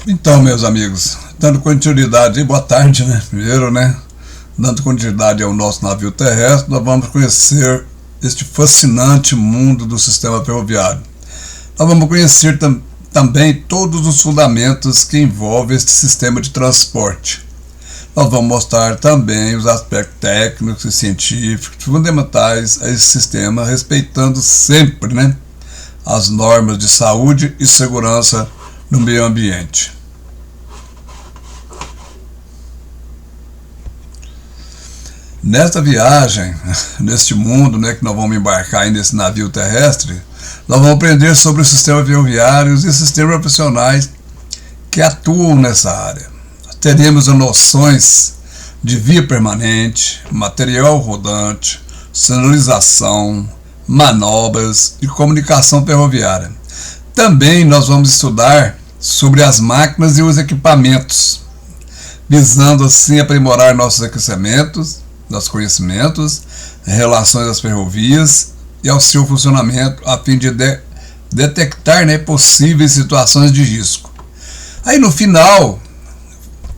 Então, meus amigos, dando continuidade, boa tarde, né? Primeiro, né? Dando continuidade ao nosso navio terrestre, nós vamos conhecer este fascinante mundo do sistema ferroviário. Nós vamos conhecer também todos os fundamentos que envolvem este sistema de transporte. Nós vamos mostrar também os aspectos técnicos e científicos fundamentais a esse sistema, respeitando sempre, né, as normas de saúde e segurança no meio ambiente. Nesta viagem, neste mundo, né, que nós vamos embarcar aí nesse navio terrestre, nós vamos aprender sobre os sistemas ferroviários e sistemas profissionais que atuam nessa área. Teremos noções de via permanente, material rodante, sinalização, manobras e comunicação ferroviária. Também nós vamos estudar sobre as máquinas e os equipamentos, visando assim aprimorar nossos conhecimentos em relação às ferrovias e ao seu funcionamento, a fim de detectar, né, possíveis situações de risco. Aí no final,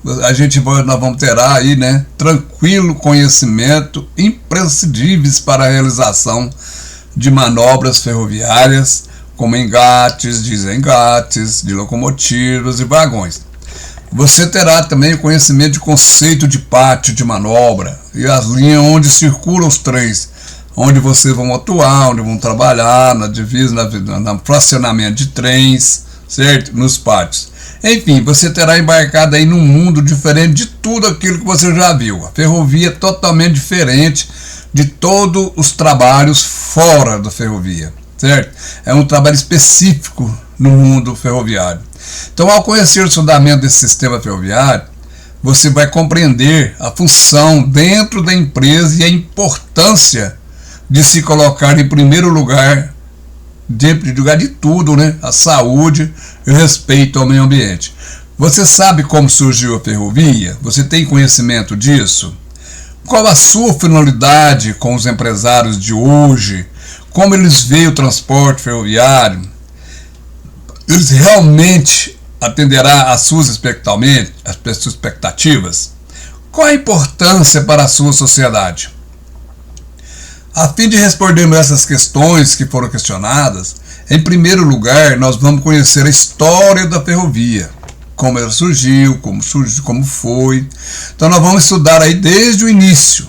nós vamos ter aí, né, tranquilo conhecimento imprescindíveis para a realização de manobras ferroviárias, como engates, desengates de locomotivas e vagões. Você terá também o conhecimento de conceito de pátio de manobra e as linhas onde circulam os trens, onde vocês vão atuar, onde vão trabalhar, na divisa, no fracionamento de trens, certo? Nos pátios. Enfim, você terá embarcado aí num mundo diferente de tudo aquilo que você já viu. A ferrovia é totalmente diferente de todos os trabalhos fora da ferrovia, certo? É um trabalho específico no mundo ferroviário. Então, ao conhecer o fundamento desse sistema ferroviário, você vai compreender a função dentro da empresa e a importância de se colocar em primeiro lugar, de tudo, né? A saúde e o respeito ao meio ambiente. Você sabe como surgiu a ferrovia? Você tem conhecimento disso? Qual a sua finalidade com os empresários de hoje? Como eles veem o transporte ferroviário? Eles realmente atenderá às suas expectativas? Qual a importância para a sua sociedade? A fim de respondermos essas questões que foram questionadas, em primeiro lugar, nós vamos conhecer a história da ferrovia, como ela surgiu, como foi. Então nós vamos estudar aí desde o início,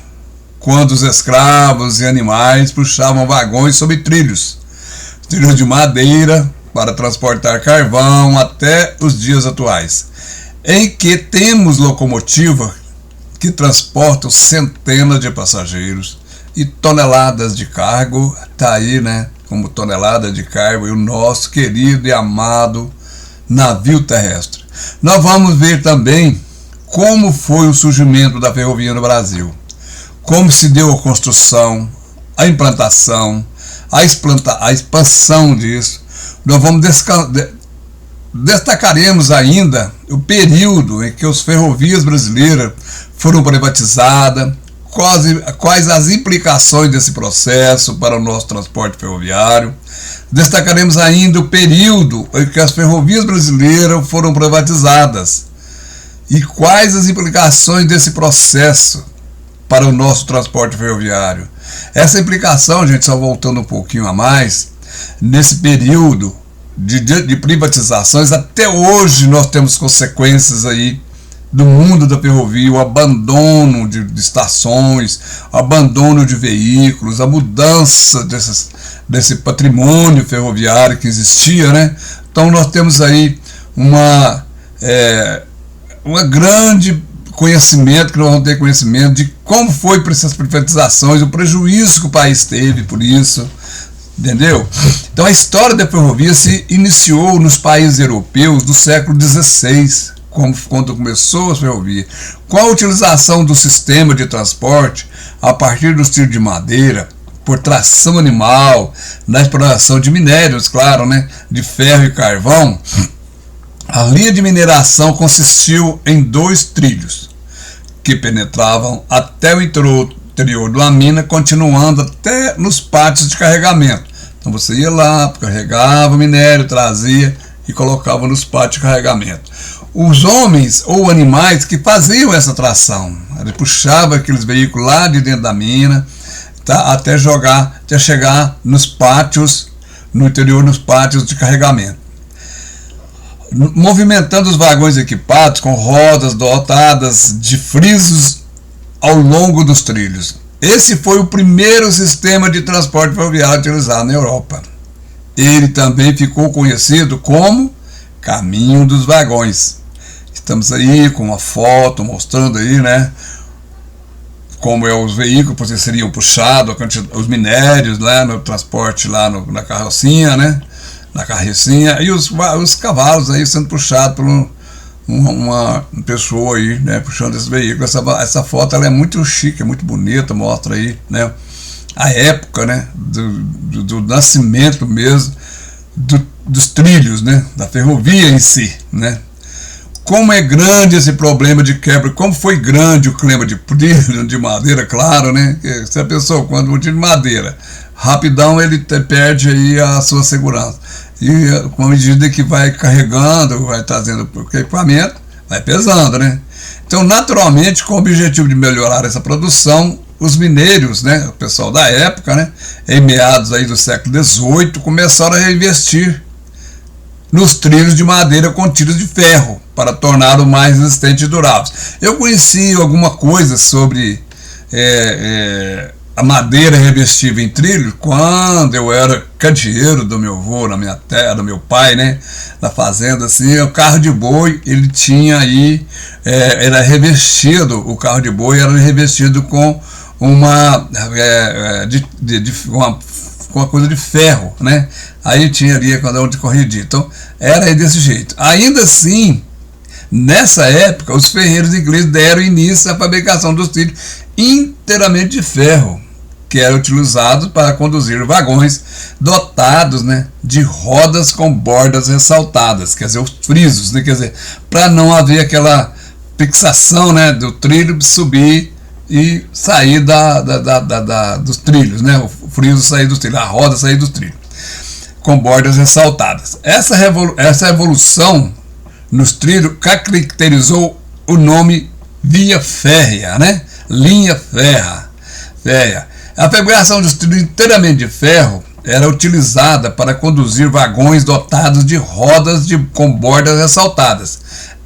quando os escravos e animais puxavam vagões sobre trilhos de madeira para transportar carvão, até os dias atuais, em que temos locomotiva que transportam centenas de passageiros e toneladas de cargo. Está aí, né, como tonelada de cargo, e o nosso querido e amado navio terrestre. Nós vamos ver também como foi o surgimento da ferrovia no Brasil, como se deu a construção, a implantação, a expansão disso. Nós vamos destacaremos ainda o período em que as ferrovias brasileiras foram privatizadas, quais as implicações desse processo para o nosso transporte ferroviário. Destacaremos ainda o período em que as ferrovias brasileiras foram privatizadas e quais as implicações desse processo para o nosso transporte ferroviário. Essa implicação, gente, só voltando um pouquinho a mais, nesse período de privatizações, até hoje nós temos consequências aí do mundo da ferrovia, o abandono de estações, o abandono de veículos, a mudança desse patrimônio ferroviário que existia, né? Então nós temos aí uma grande conhecimento, que nós vamos ter conhecimento de como foi para essas privatizações, o prejuízo que o país teve por isso, entendeu? Então a história da ferrovia se iniciou nos países europeus do século XVI, quando começou a ferrovia, com a utilização do sistema de transporte a partir dos trilhos de madeira, por tração animal, na exploração de minérios, claro, né, de ferro e carvão. A linha de mineração consistiu em 2 trilhos, que penetravam até o interior de uma mina, continuando até nos pátios de carregamento. Então você ia lá, carregava o minério, trazia e colocava nos pátios de carregamento. os homens ou animais que faziam essa tração. Ele puxava aqueles veículos lá de dentro da mina, tá, até chegar nos pátios, no interior, nos pátios de carregamento, movimentando os vagões equipados com rodas dotadas de frisos ao longo dos trilhos. Esse foi o primeiro sistema de transporte ferroviário utilizado na Europa. Ele também ficou conhecido como Caminho dos Vagões. Estamos aí com uma foto mostrando aí, né, como os veículos porque seriam puxados, os minérios lá no transporte, lá na carrocinha, né, na carrecinha, e os cavalos aí sendo puxados por uma pessoa aí, né, puxando esse veículo. Essa foto ela é muito chique, é muito bonita, mostra aí, né, a época, né, do nascimento mesmo dos trilhos, né, da ferrovia em si, né. Como é grande esse problema de quebra, como foi grande o clima de trilho de madeira, claro, né, se a pessoa, quando de madeira, rapidão ele perde aí a sua segurança, e com a medida que vai carregando, vai trazendo o equipamento, vai pesando, né. Então, naturalmente, com o objetivo de melhorar essa produção, os mineiros, né, o pessoal da época, né, em meados aí do século XVIII, começaram a reinvestir nos trilhos de madeira com tiras de ferro, para torná-lo mais resistente e durável. Eu conheci alguma coisa sobre a madeira revestível em trilho quando eu era candeeiro do meu avô, na minha terra, do meu pai, né, na fazenda, assim, o carro de boi, ele tinha aí, era revestido, o carro de boi era revestido com uma coisa de ferro, né, aí tinha ali onde corrigia, então era desse jeito. Ainda assim, nessa época, os ferreiros ingleses deram início à fabricação dos trilhos inteiramente de ferro, que era utilizado para conduzir vagões dotados, né, de rodas com bordas ressaltadas, quer dizer, os frisos, né, quer dizer, para não haver aquela fixação, né, do trilho subir e sair dos trilhos, né, o friso sair dos trilhos, a roda sair dos trilhos, com bordas ressaltadas. Essa evolução nos trilhos caracterizou o nome via férrea, né? Linha férrea. A fabricação dos trilhos inteiramente de ferro era utilizada para conduzir vagões dotados de rodas com bordas ressaltadas.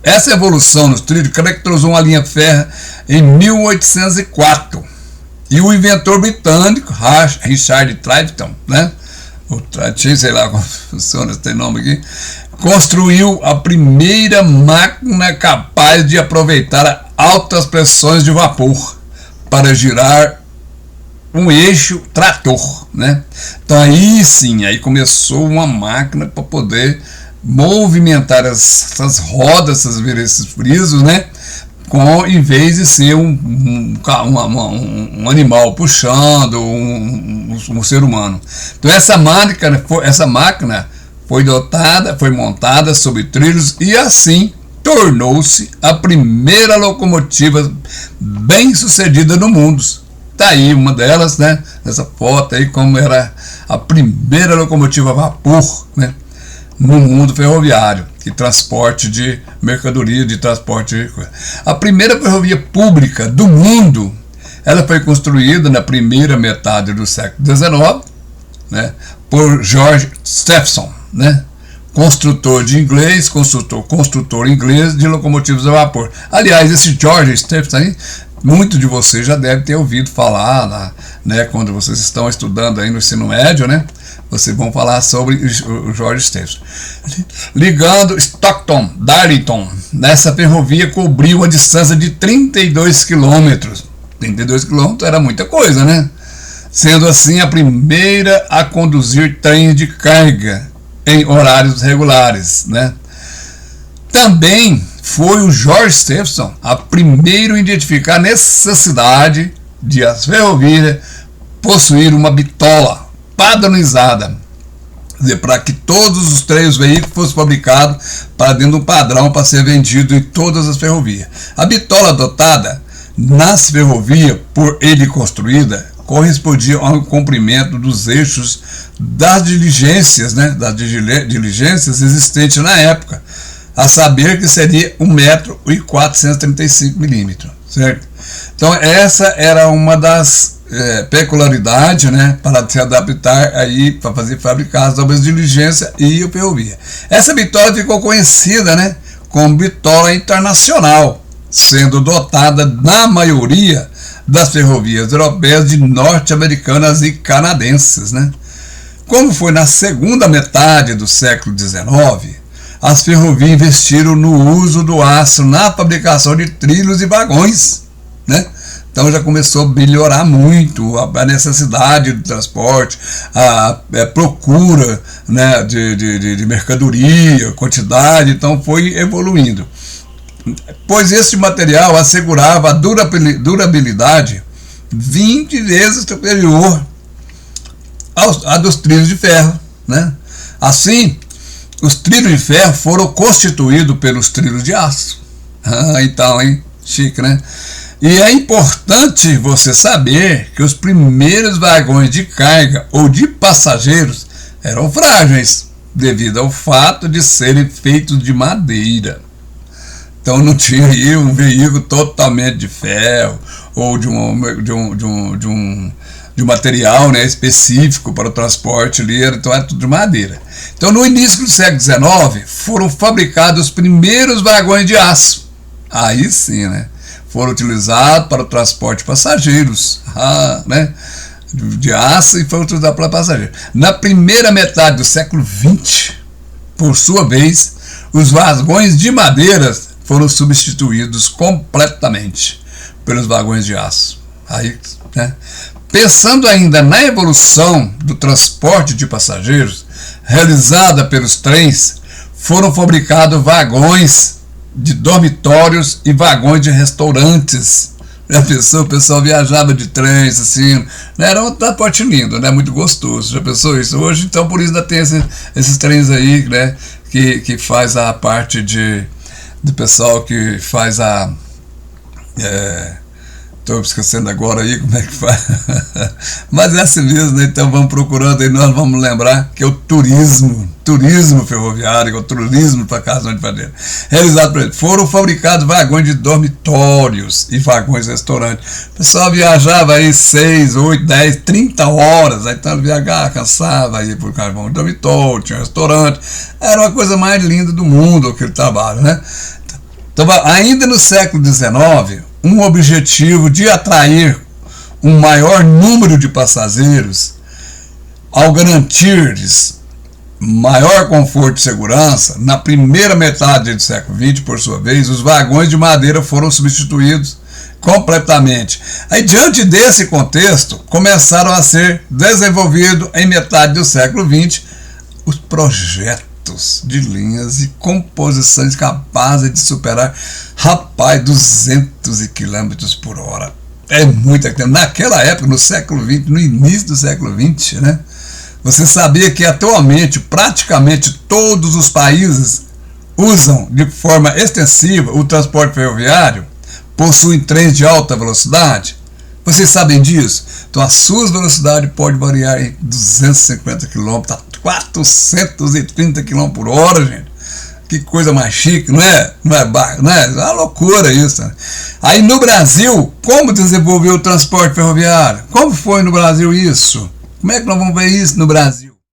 Essa evolução nos trilhos caracterizou uma linha férrea em 1804. E o inventor britânico Richard Triton, né? Sei lá como funciona esse nome aqui, construiu a primeira máquina capaz de aproveitar altas pressões de vapor para girar um eixo trator, né? Então aí sim, aí começou uma máquina para poder movimentar essas rodas, esses frisos, né? Em vez de ser um animal puxando, um ser humano. Então essa máquina foi montada sobre trilhos e assim tornou-se a primeira locomotiva bem sucedida no mundo. Está aí uma delas, né? Nessa foto aí, como era a primeira locomotiva a vapor, né, no mundo ferroviário, de transporte de mercadoria, de transporte de coisa. A primeira ferrovia pública do mundo, ela foi construída na primeira metade do século XIX, né, por George Stephenson, né, construtor inglês de locomotivas a vapor. Aliás, esse George Stephenson aí, muitos de vocês já devem ter ouvido falar, né, quando vocês estão estudando aí no ensino médio, né, vocês vão falar sobre o George Stephenson. Ligando Stockton, Darlington, nessa ferrovia cobriu a distância de 32 quilômetros. 32 quilômetros era muita coisa, né? Sendo assim a primeira a conduzir trens de carga em horários regulares, né? Também foi o George Stephenson a primeiro a identificar a necessidade de as ferrovias possuir uma bitola padronizada, para que todos os três veículos fossem fabricados para dentro de um padrão para ser vendido em todas as ferrovias. A bitola adotada nas ferrovias por ele construída correspondia ao comprimento dos eixos das diligências, né, das diligências existentes na época. a saber que seria 1,435 m, certo? Então essa era uma das peculiaridades, né, para se adaptar aí para fabricar as obras de diligência e a ferrovia. Essa bitola ficou conhecida, né, como bitola internacional, sendo dotada na maioria das ferrovias europeias, de norte-americanas e canadenses, né? Como foi na segunda metade do século XIX, as ferrovias investiram no uso do aço na fabricação de trilhos e vagões, né? Então já começou a melhorar muito a necessidade do transporte, a procura, né, de mercadoria, quantidade, então foi evoluindo. Pois esse material assegurava a durabilidade 20 vezes superior a dos trilhos de ferro, né? Assim, os trilhos de ferro foram constituídos pelos trilhos de aço. Então, hein? Chique, né? E é importante você saber que os primeiros vagões de carga ou de passageiros eram frágeis, devido ao fato de serem feitos de madeira. Então não tinha aí um veículo totalmente de ferro ou de um material, né, específico para o transporte ali, então era tudo de madeira. Então no início do século XIX foram fabricados os primeiros vagões de aço. Aí sim, né, foram utilizados para o transporte de passageiros, né, de aço, e foram utilizados para passageiros. Na primeira metade do século XX, por sua vez, os vagões de madeira foram substituídos completamente pelos vagões de aço. Aí, né? Pensando ainda na evolução do transporte de passageiros realizada pelos trens, foram fabricados vagões de dormitórios e vagões de restaurantes. O pessoal viajava de trens, assim, né? Era um transporte lindo, né? Muito gostoso. Já pensou isso? Hoje, então, por isso ainda tem esses trens aí, né? Que faz a parte do pessoal que faz estou esquecendo agora aí como é que faz. Mas é assim mesmo, né? Então vamos procurando aí, nós vamos lembrar que é o turismo ferroviário, que é o turismo para casa onde fazer. Realizado por ele. Foram fabricados vagões de dormitórios e vagões de restaurante. O pessoal viajava aí 6, 8, 10, 30 horas, aí então viajava, cansava, aí por causa de dormitório, tinha restaurante. Era uma coisa mais linda do mundo aquele trabalho, né? Então, ainda no século XIX, um objetivo de atrair um maior número de passageiros, ao garantir-lhes maior conforto e segurança, na primeira metade do século XX, por sua vez, os vagões de madeira foram substituídos completamente. Aí, diante desse contexto, começaram a ser desenvolvidos em metade do século XX os projetos de linhas e composições capazes de superar, 200 km por hora. É muito tempo. Naquela época, no século XX, no início do século XX, né? Você sabia que atualmente praticamente todos os países usam de forma extensiva o transporte ferroviário, possuem trens de alta velocidade? Vocês sabem disso? Então as suas velocidades podem variar em 250 km a 430 km por hora, gente. Que coisa mais chique, não é? Não é uma loucura isso, né? Aí no Brasil, como desenvolveu o transporte ferroviário? Como foi no Brasil isso? Como é que nós vamos ver isso no Brasil?